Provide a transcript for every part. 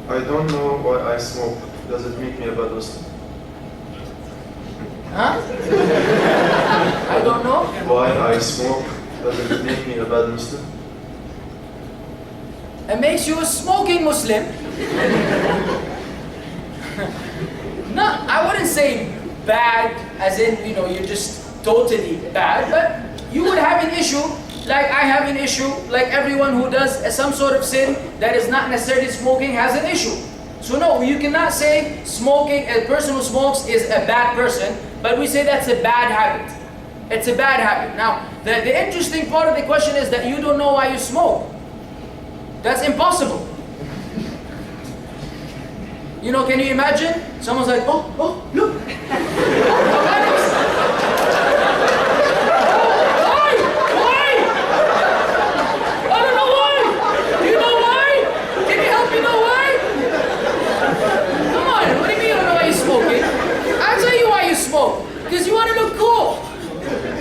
I don't know why I smoke. Does it make me a bad Muslim? Huh? I don't know. Why I smoke? Does it make me a bad Muslim? It makes you a smoking Muslim. No, I wouldn't say bad as in, you know, you're just totally bad, but you would have an issue, like I have an issue, like everyone who does some sort of sin that is not necessarily smoking has an issue. So no, you cannot say smoking, a person who smokes is a bad person, but we say that's a bad habit. It's a bad habit. Now, the interesting part of the question is that you don't know why you smoke. That's impossible. You know, can you imagine? Someone's like, oh, look. Why? I don't know why. Do you know why? Can you help me know why? Come on, what do you mean you don't know why you're smoking? I'll tell you why you smoke. Because you want to look cool.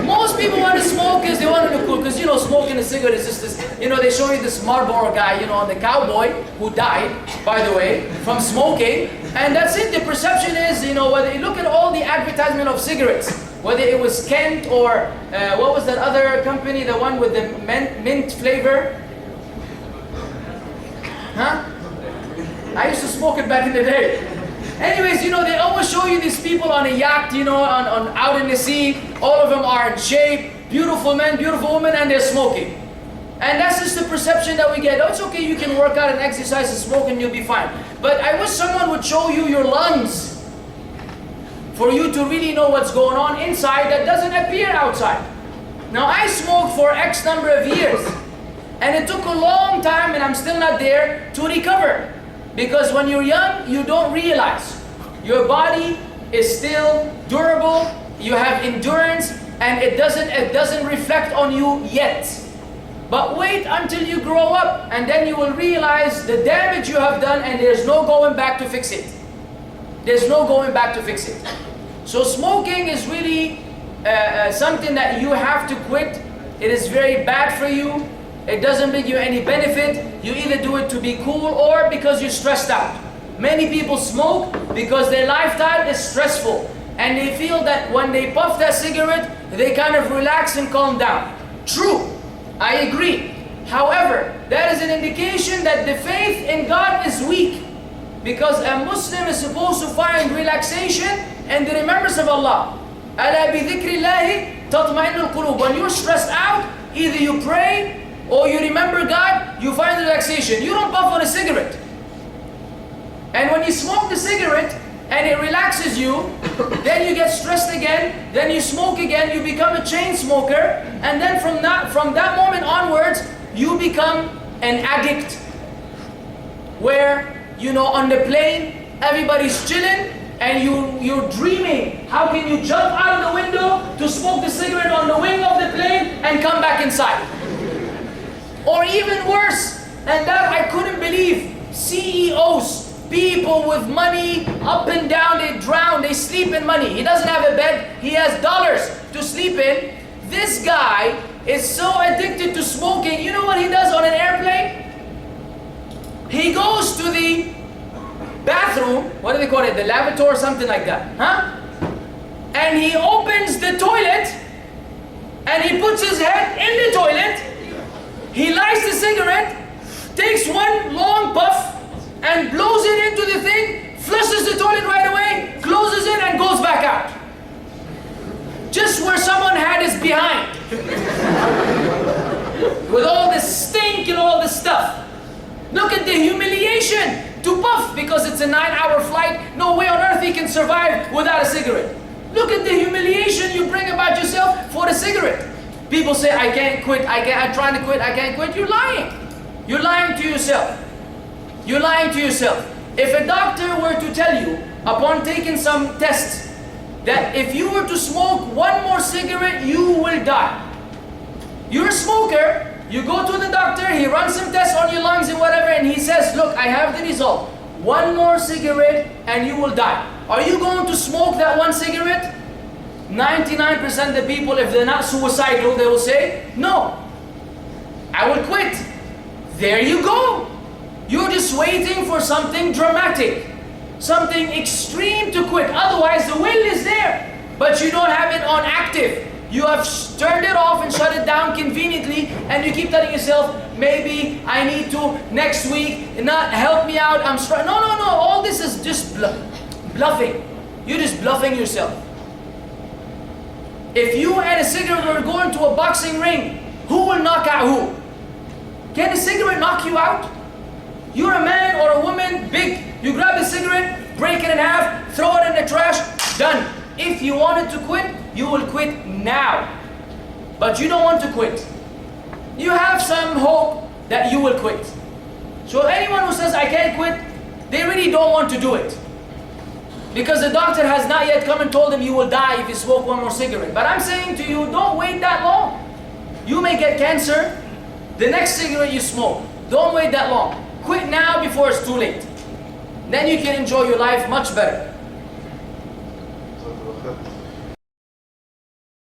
Most people want to smoke because they want to look cool. Because, you know, smoking a cigarette is just this, you know, they show you this Marlboro guy, you know, on the cowboy who died, by the way, from smoking. And that's it. The perception is, you know, whether you look at all the advertisement of cigarettes, whether it was Kent or what was that other company, the one with the mint flavor? Huh? I used to smoke it back in the day. Anyways, you know, they always show you these people on a yacht, you know, out in the sea. All of them are in shape, beautiful men, beautiful women, and they're smoking. And that's just the perception that we get. Oh, it's okay, you can work out and exercise and smoke and you'll be fine. But I wish someone would show you your lungs for you to really know what's going on inside that doesn't appear outside. Now, I smoked for X number of years. And it took a long time, and I'm still not there, to recover. Because when you're young, you don't realize. Your body is still durable, you have endurance, and it doesn't reflect on you yet. But wait until you grow up, and then you will realize the damage you have done, and there's no going back to fix it. There's no going back to fix it. So smoking is really something that you have to quit. It is very bad for you. It doesn't bring you any benefit. You either do it to be cool or because you're stressed out. Many people smoke because their lifestyle is stressful. And they feel that when they puff that cigarette, they kind of relax and calm down. True, I agree. However, that is an indication that the faith in God is weak. Because a Muslim is supposed to find relaxation and the remembrance of Allah. أَلَا بِذِكْرِ اللَّهِ تَطْمَئِنُّ الْقُلُوبُ. When you're stressed out, either you pray or you remember God, you find relaxation. You don't puff on a cigarette. And when you smoke the cigarette and it relaxes you, then you get stressed again, then you smoke again, you become a chain smoker, and then from that moment onwards, you become an addict. Where, you know, on the plane, everybody's chilling, and you're dreaming, how can you jump out of the window to smoke the cigarette on the wing of the plane and come back inside? Or even worse, and that I couldn't believe, CEOs, people with money, up and down, they drown, they sleep in money. He doesn't have a bed, he has dollars to sleep in. This guy is so addicted to smoking, you know what he does on an airplane? He goes to the bathroom, what do they call it, the lavatory or something like that, huh? And he opens the toilet, and he puts his head in the toilet, he lights the cigarette, takes one long puff, and blows it into the thing, flushes the toilet right away, closes it, and goes back out. Just where someone had his behind. With all this stink and all this stuff. Look at the humiliation to puff, because it's a 9-hour flight. No way on earth he can survive without a cigarette. Look at the humiliation you bring about yourself for a cigarette. People say, I can't quit, I'm trying to quit, I can't quit. You're lying. You're lying to yourself. You're lying to yourself. If a doctor were to tell you, upon taking some tests, that if you were to smoke one more cigarette, you will die. You're a smoker, you go to the doctor, he runs some tests on your lungs and whatever, and he says, look, I have the result. One more cigarette and you will die. Are you going to smoke that one cigarette? 99% of the people, if they're not suicidal, they will say, no, I will quit. There you go. You're just waiting for something dramatic, something extreme to quit. Otherwise, the will is there, but you don't have it on active. You have turned it off and shut it down conveniently, and you keep telling yourself, maybe I need to next week, not help me out, I'm struggling. No, no, no, all this is just bluffing. You're just bluffing yourself. If you and a cigarette were going to a boxing ring, who will knock out who? Can a cigarette knock you out? You're a man or a woman, big, you grab a cigarette, break it in half, throw it in the trash, done. If you wanted to quit, you will quit now. But you don't want to quit. You have some hope that you will quit. So anyone who says, I can't quit, they really don't want to do it. Because the doctor has not yet come and told him you will die if you smoke one more cigarette. But I'm saying to you, don't wait that long. You may get cancer the next cigarette you smoke. Don't wait that long. Quit now before it's too late. Then you can enjoy your life much better. جزاك الله خير.